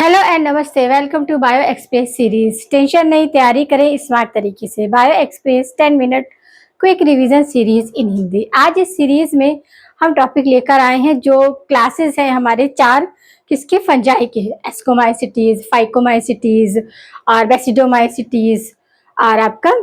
Hello and नमस्ते। Welcome to bio express series. Tension नहीं, तैयारी करें स्मार्ट तरीके से। Bio express 10 minute quick revision series in Hindi. आज इस सीरीज में हम टॉपिक लेकर आए हैं जो क्लासेस हैं हमारे चार किसके फंजाई के हैं। एस्कोमाइसिटीज, फाइकोमाइसिटीज और बेसिडोमाइसिटीज और आपका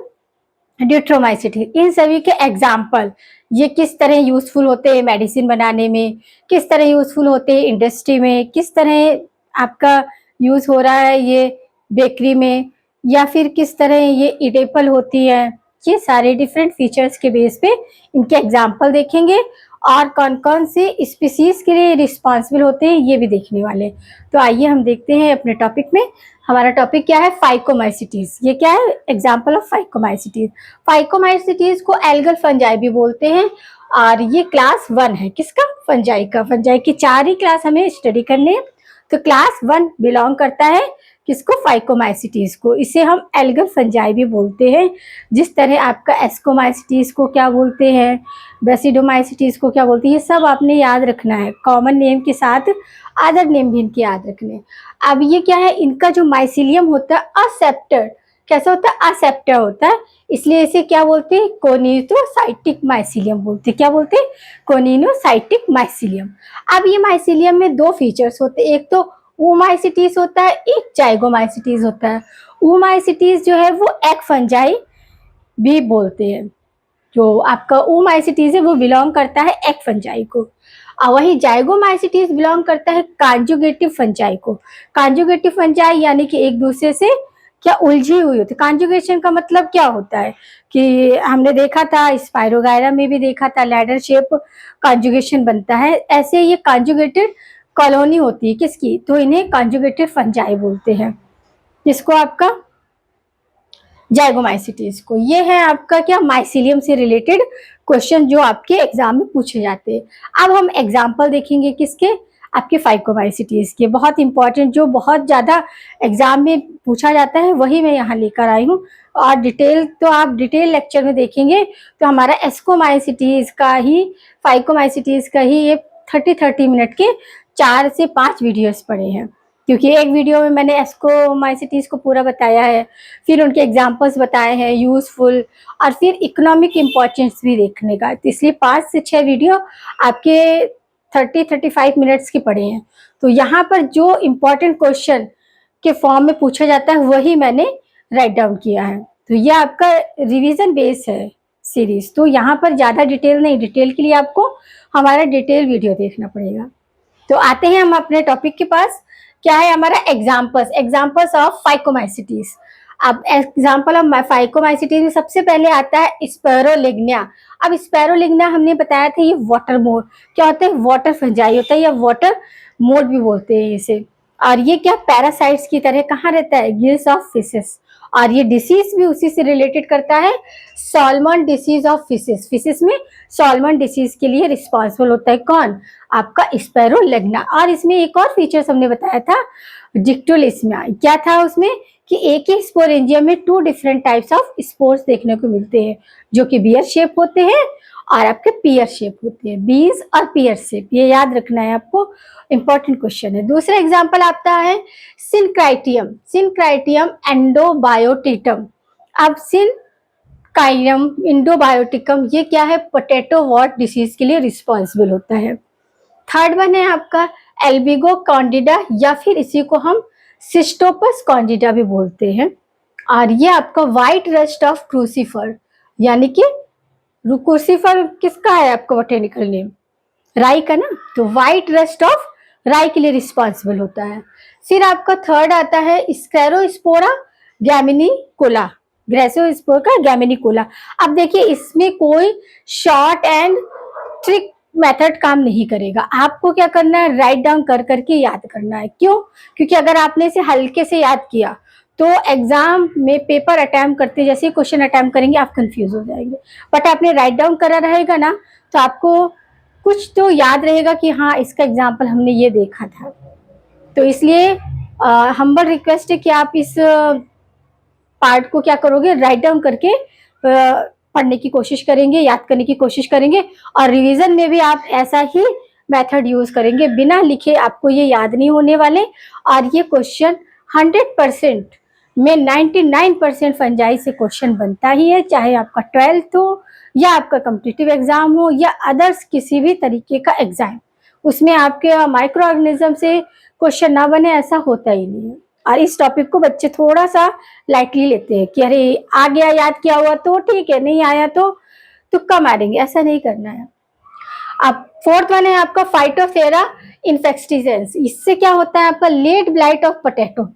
ड्यूट्रोमाइसिटीज। इन सभी के एग्जाम्पल ये किस तरह यूजफुल होते हैं मेडिसिन बनाने में, किस तरह यूजफुल होते हैं इंडस्ट्री में, किस तरह आपका यूज हो रहा है ये बेकरी में, या फिर किस तरह ये इडेबल होती है। ये सारे डिफरेंट फीचर्स के बेस पे इनके एग्जाम्पल देखेंगे और कौन कौन से स्पीसीज के लिए रिस्पॉन्सिबल होते हैं ये भी देखने वाले। तो आइए हम देखते हैं अपने टॉपिक में। हमारा टॉपिक क्या है? फाइकोमाइसिटीज। ये क्या है? Example of phycomycetes. फाइकोमाइसिटीज को एल्गल फंजाई भी बोलते हैं और ये क्लास 1 है। किसका? फंजाई का। फंजाई की 4 ही क्लास हमें स्टडी करने हैं। तो क्लास 1 बिलोंग करता है किसको? फाइकोमाइसिटीज को। इसे हम एल्गल फंजाई भी बोलते हैं। जिस तरह आपका एस्कोमाइसिटीज को क्या बोलते हैं, बेसिडोमाइसिटीज को क्या बोलते हैं, ये सब आपने याद रखना है। कॉमन नेम के साथ अदर नेम भी इनके याद रखने। अब ये क्या है? इनका जो माइसिलियम होता है असेप्टर। कैसा होता है? असेप्टर होता है, इसलिए इसे क्या बोलते हैं? कोनिनोसाइटिक माइसिलियम बोलते हैं। क्या बोलते हैं? कोनिनोसाइटिक माइसिलियम। अब ये माइसिलियम में 2 फीचर्स होते हैं। एक तो ओमाइसिटीज होता है, एक जाइगोमाइसिटीज होता है। ओमाइसिटीज जो है वो एग फंजाई भी बोलते हैं। जो आपका ओमाइसिटीज है वो बिलोंग करता है एग फंजाई को, और वही जाइगोमाइसिटीज बिलोंग करता है कॉन्जुगेटिव फंजाई को। कॉन्जुगेटिव फंजाई यानी कि एक दूसरे से क्या उलझी हुई होती है। कॉन्जुगेशन का मतलब क्या होता है कि हमने देखा था स्पाइरोगायरा में भी देखा था, लैडर शेप कॉन्जुगेशन बनता है। ऐसे ये कॉन्जुगेटेड कॉलोनी होती है किसकी? तो इन्हें कॉन्जुगेटेड फंजाई बोलते हैं। जिसको आपका जाइगोमाइसिटीज को। ये है आपका क्या? माइसिलियम से रिलेटेड क्वेश्चन जो आपके एग्जाम में पूछे जाते हैं। अब हम एग्जाम्पल देखेंगे किसके? आपके फाइकोमाइसिटीज के। बहुत इंपॉर्टेंट, जो बहुत ज्यादा एग्जाम में पूछा जाता है वही मैं यहाँ लेकर आई हूँ। और डिटेल तो आप डिटेल लेक्चर में देखेंगे। तो हमारा एस्कोमाइसिटीज का ही, फाइकोमाइसिटीज का ही ये 30 मिनट के 4 से 5 वीडियोस पड़े हैं, क्योंकि एक वीडियो में मैंने एस्कोमाइसिटीज को पूरा बताया है, फिर उनके एग्जाम्पल्स बताए हैं यूजफुल, और फिर इकोनॉमिक इम्पोर्टेंस भी देखने का। तो इसलिए 5 से 6 वीडियो आपके 30-35 मिनट्स के पड़े हैं। तो यहाँ पर जो इम्पोर्टेंट क्वेश्चन के फॉर्म में पूछा जाता है वही मैंने राइट डाउन किया है। तो यह आपका रिवीजन बेस है सीरीज। तो यहाँ पर ज़्यादा डिटेल नहीं, डिटेल के लिए आपको हमारा डिटेल वीडियो देखना पड़ेगा। तो आते हैं हम अपने टॉपिक के पास। क्या है हमारा? Examples of phycomycetes. अब एग्जाम्पल ऑफ फाइकोमाइसिटीज में सबसे पहले आता है स्पैरोलिग्निया। अब स्पैरोलिग्निया हमने बताया था ये वाटर मोर क्या होता है? वाटर फंजाई होता है, या वाटर मोर भी बोलते हैं इसे। और ये क्या? पैरासाइट्स की तरह कहाँ रहता है? Gills of fishes. और ये डिसीज भी उसी से रिलेटेड करता है, सॉल्मन डिसीज ऑफ फिशेस। फिशेस में सॉल्मन डिसीज के लिए रिस्पॉन्सिबल होता है कौन? आपका स्पैरोलिग्निया। और इसमें एक और फीचर्स हमने बताया था, डिक्टोलिस्मिया। क्या था उसमें? कि एक ही स्पोरेंजियम में 2 डिफरेंट टाइप्स ऑफ स्पोर्स देखने को मिलते हैं, जो कि बियर शेप होते हैं और आपके पियर शेप होते हैं। बीज और पियर शेप, ये याद रखना है आपको, इंपॉर्टेंट क्वेश्चन है। दूसरा एग्जांपल आता है सिनक्राइटियम। सिनक्राइटियम एंडोबायोटिकम। अब सिनकाइयम इंडोबायोटिकम ये क्या है? पोटैटो वॉट डिसीज के लिए रिस्पॉन्सिबल होता है। थर्ड वन है आपका एल्बिगो कॉन्डिडा, या फिर इसी को हम सिस्टोपस कॉन्डिडा भी बोलते हैं। और ये आपका व्हाइट रस्ट ऑफ क्रूसीफर, यानी कि क्रूसीफर किसका है आपका बोटेनिकल नेम? राई का ना। तो व्हाइट रस्ट ऑफ राई के लिए रिस्पॉन्सिबल होता है। फिर आपका थर्ड आता है स्क्लेरोस्पोरा गैमिनिकोला। ग्रेसोस्पोरा गैमिनिकोला। अब देखिए इसमें कोई शॉर्ट एंड ट्रिक मेथड काम नहीं करेगा। आपको क्या करना है? राइट डाउन कर करके याद करना है। क्यों? क्योंकि अगर आपने इसे हल्के से याद किया तो एग्जाम में पेपर अटेम्प्ट करते जैसे क्वेश्चन अटेम्प्ट करेंगे आप कंफ्यूज हो जाएंगे। बट आपने राइट डाउन करा रहेगा ना, तो आपको कुछ तो याद रहेगा कि हाँ इसका एग्जाम्पल हमने ये देखा था। तो इसलिए हम्बल रिक्वेस्ट है कि आप इस पार्ट को क्या करोगे? राइट डाउन करके पढ़ने की कोशिश करेंगे, याद करने की कोशिश करेंगे। और रिवीजन में भी आप ऐसा ही मेथड यूज करेंगे, बिना लिखे आपको ये याद नहीं होने वाले। और ये क्वेश्चन 100% में 99% फंजाई से क्वेश्चन बनता ही है, चाहे आपका 12th हो या आपका कॉम्पिटिटिव एग्जाम हो या अदर्स किसी भी तरीके का एग्जाम, उसमें आपके माइक्रो ऑर्गेनिज्म से क्वेश्चन ना बने, ऐसा होता ही नहीं है। और इस टॉपिक को बच्चे थोड़ा सा लाइटली लेते हैं कि अरे आ गया, याद किया हुआ तो ठीक है, नहीं आया तो तुक्का मारेंगे, ऐसा नहीं करना है। अब फोर्थ वन है आपका फाइटोथेरा इन्फेक्टिजेंस। इससे क्या होता है आपका लेट ब्लाइट ऑफ पोटैटो।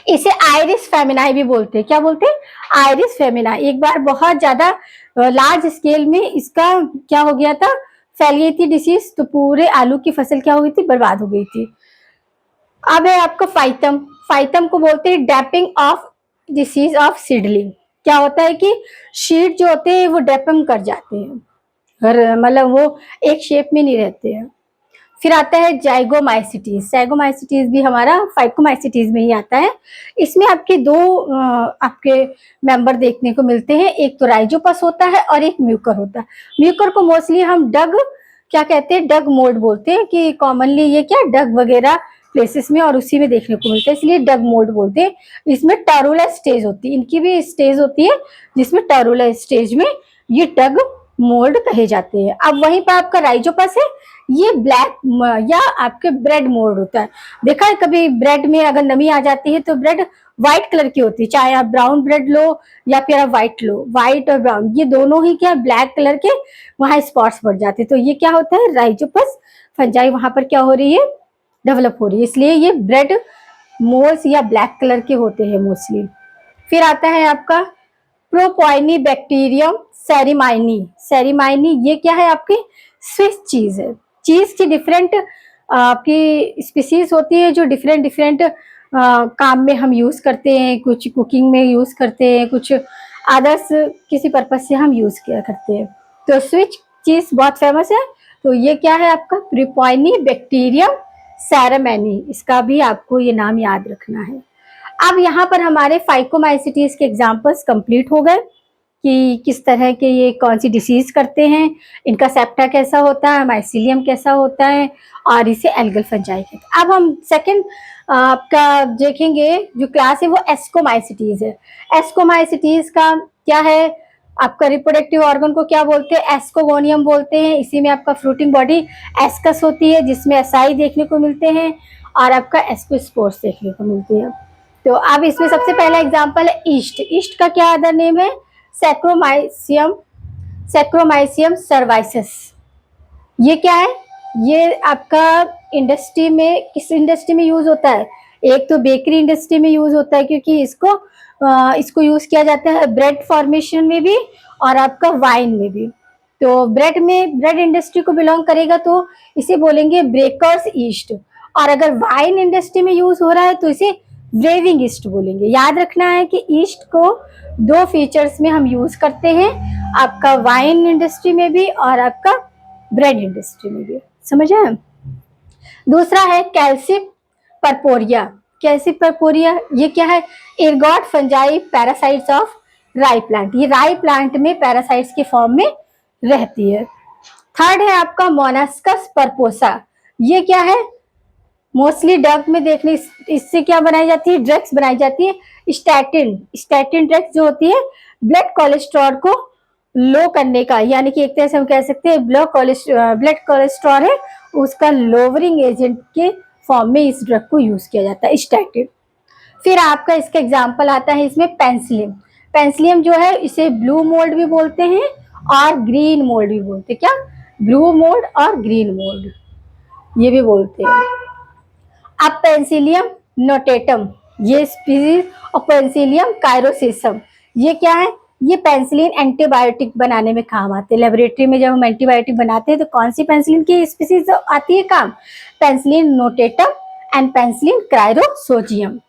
इसे आयरिस फेमिनाई भी बोलते हैं। क्या बोलते हैं? आयरिस फेमिनाई। एक बार बहुत ज्यादा लार्ज स्केल में इसका क्या हो गया था, फैल गई थी डिसीज, तो पूरे आलू की फसल क्या हो गई थी, बर्बाद हो गई थी। अब है आपका फाइटम। फाइटम को बोलते हैं डैपिंग ऑफ डिसीज ऑफ सीडलिंग। क्या होता है कि शीड जो होते हैं वो डेपम कर जाते हैं, मतलब वो एक शेप में नहीं रहते हैं। फिर आता है जाइगोमाइसिटीज। जाइगोमाइसिटीज भी हमारा फाइकोमाइसिटीज में ही आता है। इसमें आपके दो आपके मेंबर देखने को मिलते हैं, एक तो राइजोपस होता है और एक म्यूकर होता है। म्यूकर को मोस्टली हम डग क्या कहते हैं, डग मोल्ड बोलते हैं, कि कॉमनली ये क्या डग वगैरह प्लेसेस में और उसी में देखने को मिलता है, इसलिए डग मोल्ड बोलते हैं। इसमें टर्रुला स्टेज होती है, इनकी भी स्टेज होती है जिसमें टर्रुला स्टेज में ये डग मोल्ड कहे जाते हैं। अब वहीं पर आपका राइजोपस है, ये ब्लैक या आपके ब्रेड मोल्ड होता है। देखा है कभी ब्रेड में अगर नमी आ जाती है तो ब्रेड व्हाइट कलर की होती है, चाहे आप ब्राउन ब्रेड लो या फिर आप व्हाइट लो, व्हाइट और ब्राउन ये दोनों ही क्या ब्लैक कलर के वहां स्पॉट्स पड़ जाते हैं, तो ये क्या होता है, राइजोपस फंजाई वहां पर क्या हो रही है, डेवलप हो रही है, इसलिए ये ब्रेड मोल्स या ब्लैक कलर के होते हैं मोस्टली। फिर आता है आपका प्रोपोइनी बैक्टीरियम सेरीमाइनी। सेरीमाइनी ये क्या है, आपकी स्विस चीज है। चीज की डिफरेंट आपकी स्पीसीज होती है जो डिफरेंट डिफरेंट काम में हम यूज करते हैं, कुछ कुकिंग में यूज करते हैं, कुछ अदर्स किसी पर्पज से हम यूज किया करते हैं। तो स्विच चीज बहुत फेमस है, तो ये क्या है आपका प्रोपोइनी बैक्टीरियम सेरेमैनी, इसका भी आपको ये नाम याद रखना है। अब यहाँ पर हमारे फाइकोमाइसिटीज के एग्जाम्पल्स कंप्लीट हो गए कि किस तरह के ये कौन सी डिसीज करते हैं, इनका सेप्टा कैसा होता है, माइसीलियम कैसा होता है, और इसे एल्गल फंजाई कहते हैं। अब हम सेकंड आपका देखेंगे जो क्लास है वो एस्कोमाइसिटीज है। एस्कोमाइसिटीज का क्या है, आपका रिप्रोडक्टिव ऑर्गन को क्या बोलते हैं, एस्कोगोनियम बोलते हैं। इसी में आपका फ्रूटिंग बॉडी एस्कस होती है जिसमें एसाई देखने को मिलते हैं और आपका एस्कोस्पोर्स देखने को मिलती है। तो अब इसमें सबसे पहला एग्जांपल है ईस्ट। ईस्ट का क्या अदर नेम है, सैक्रोमाइसियम, सैक्रोमाइसियम सर्वाइसिस। ये क्या है, ये आपका इंडस्ट्री में किस इंडस्ट्री में यूज होता है, एक तो बेकरी इंडस्ट्री में यूज होता है क्योंकि इसको यूज किया जाता है ब्रेड फॉर्मेशन में भी और आपका वाइन में भी। तो ब्रेड में ब्रेड इंडस्ट्री को बिलोंग करेगा तो इसे बोलेंगे ब्रेकर्स ईस्ट, और अगर वाइन इंडस्ट्री में यूज हो रहा है तो इसे वेविंग ईस्ट बोलेंगे। याद रखना है कि ईस्ट को दो फीचर्स में हम यूज करते हैं, आपका वाइन इंडस्ट्री में भी और आपका ब्रेड इंडस्ट्री में भी, समझ आए। दूसरा है कैल्सिप परपोरिया। कैल्सिप परपोरिया ये क्या है, एर्गॉट फंजाई पैरासाइट्स ऑफ राई प्लांट। ये राई प्लांट में पैरासाइट्स के फॉर्म में रहती है। थर्ड है आपका मोनास्कस परपोसा। ये क्या है, मोस्टली डग में देखने, इससे क्या बनाई जाती है, ड्रग्स बनाई जाती है। स्टैटिन, स्टैटिन ड्रग्स जो होती है ब्लड कोलेस्ट्रॉल को लो करने का, यानी कि एक तरह से हम कह सकते हैं ब्लड कोलेस्ट्रॉल है उसका लोवरिंग एजेंट के फॉर्म में इस ड्रग को यूज किया जाता है, स्टैटिन। फिर आपका इसका एग्जाम्पल आता है इसमें पेंसिलियम। पेंसिलियम जो है इसे ब्लू मोल्ड भी बोलते हैं और ग्रीन मोल्ड भी बोलते हैं। क्या, ब्लू मोल्ड और ग्रीन मोल्ड ये भी बोलते हैं। अब पेंसिलियम नोटेटम, ये स्पीसीज और पेंसिलियम कायरोसिसम, ये क्या है, ये पेंसिलिन एंटीबायोटिक बनाने में काम आते हैं। लेबोरेटरी में जब हम एंटीबायोटिक बनाते हैं तो कौन सी पेंसिलिन की स्पीसीज आती है काम, पेंसिलिन नोटेटम एंड पेंसिलिन क्रायरोसोजियम।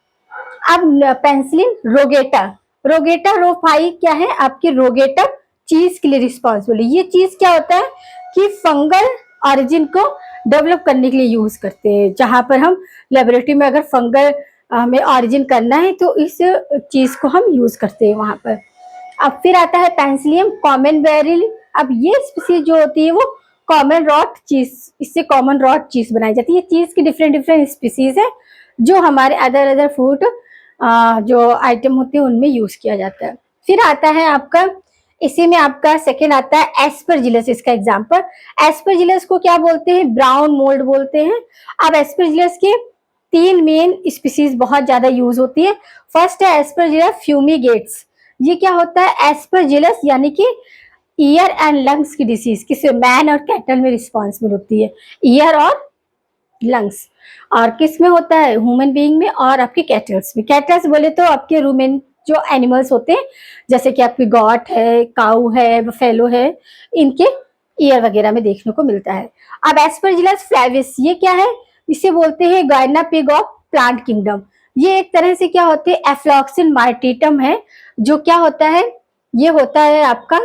अब पेंसिलिन रोगेटा, रोगेटा रोफाई क्या है आपकी रोगेटा चीज के लिए रिस्पॉन्सिबल है। ये चीज क्या होता है कि फंगल ऑरिजिन को डेवलप करने के लिए यूज करते हैं, जहां पर हम लेबोरेटरी में अगर फंगल हमें ऑरिजिन करना है तो इस चीज को हम यूज करते हैं वहां पर। अब फिर आता है पेंसिलियम कॉमन बेरिल। अब ये स्पीसीज जो होती है वो कॉमन रॉट चीज, इससे कॉमन रॉट चीज बनाई जाती है। चीज की डिफरेंट डिफरेंट स्पीसीज है जो हमारे अदर अदर फूड जो आइटम होते हैं उनमें यूज किया जाता है। फिर आता है आपका, इसी में आपका सेकेंड आता है एस्परजिलस। इसका एग्जाम्पल, एस्परजिलस को क्या बोलते हैं, ब्राउन मोल्ड बोलते हैं। अब एस्परजिलस के तीन मेन स्पीसीज बहुत ज्यादा यूज होती है। फर्स्ट है एस्परजिलस फ्यूमिगेट्स। ये क्या होता है, एस्परजिलस यानी कि ईयर एंड लंग्स की डिसीज किस मैन और कैटल में रिस्पॉन्सिबल होती है, ईयर और लंग्स। और किस में होता है, ह्यूमन बीइंग में और आपके कैटल्स में। कैटल्स बोले तो आपके रूमेन जो एनिमल्स होते हैं, जैसे कि आपकी गॉट है, काऊ है, बफेलो है, इनके ईयर वगैरह में देखने को मिलता है। अब एस्परजिलस फ्लेविस, ये क्या है, इसे बोलते हैं गायना पिग ऑफ प्लांट किंगडम। ये एक तरह से क्या होते हैं, एफ्लॉक्सिन मार्टिटम है, जो क्या होता है, ये होता है आपका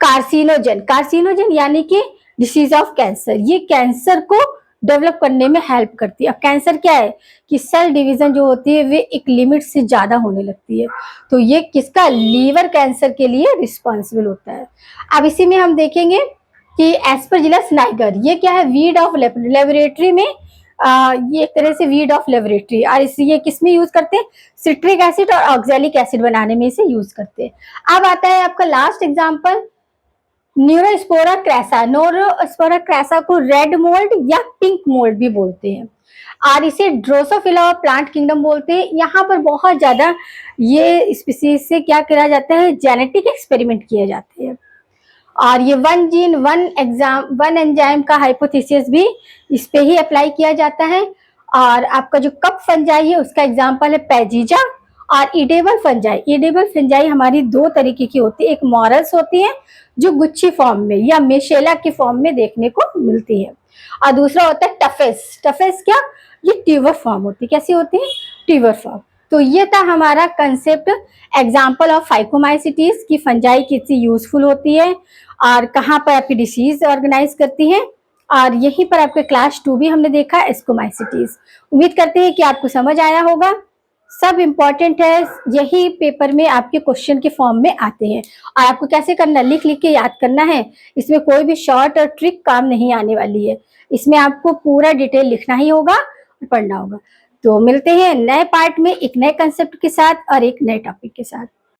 कार्सिनोजन। कार्सिनोजन यानी कि डिसीज ऑफ कैंसर, ये कैंसर को डेवलप करने में हेल्प करती है। अब कैंसर क्या है कि सेल डिवीजन जो होती है वे एक लिमिट से ज्यादा होने लगती है, तो ये किसका, लीवर कैंसर के लिए रिस्पॉन्सिबल होता है। अब इसी में हम देखेंगे कि एस्परजिलस नाइगर, ये क्या है, वीड ऑफ लेबोरेटरी में, ये एक तरह से वीड ऑफ लेबोरेटरी, और ये किस में यूज करते हैं, सिट्रिक एसिड और ऑक्सैलिक एसिड बनाने में इसे यूज करते हैं। अब आता है आपका last example, Neurospora crassa. Neurospora crassa को रेड मोल्ड या पिंक मोल्ड भी बोलते हैं, और इसे ड्रोसोफिला प्लांट किंगडम बोलते हैं। यहाँ पर बहुत ज्यादा ये स्पीसीज से क्या किया जाता है, जेनेटिक एक्सपेरिमेंट किए जाते हैं, और ये वन जीन वन एंजाइम का हाइपोथेसिस भी इस पे ही अप्लाई किया जाता है। और आपका जो कप फंजाई है उसका एग्जाम्पल है पैजीजा और इडेबल फंजाई। इडेबल फंजाई हमारी दो तरीके की होती है, एक मॉरल्स होती है जो गुच्छी फॉर्म में या मेशेला के फॉर्म में देखने को मिलती है, और दूसरा होता है टफेस। टफेस क्या, ये ट्यूबर फॉर्म होती है, कैसी होती है, ट्यूबर फॉर्म। तो ये था हमारा कंसेप्ट, एग्जाम्पल ऑफ फाइकोमाइसिटीज की फंजाई कितनी यूजफुल होती है और कहाँ पर आपकी डिसीज ऑर्गेनाइज करती है, और यहीं पर आपके क्लास 2 भी हमने देखा एस्कोमाइसिटीज। उम्मीद करते हैं कि आपको समझ आया होगा। सब इम्पोर्टेंट है, यही पेपर में आपके क्वेश्चन के फॉर्म में आते हैं, और आपको कैसे करना, लिख लिख के याद करना है। इसमें कोई भी शॉर्ट और ट्रिक काम नहीं आने वाली है, इसमें आपको पूरा डिटेल लिखना ही होगा और पढ़ना होगा। तो मिलते हैं नए पार्ट में एक नए कंसेप्ट के साथ और एक नए टॉपिक के साथ।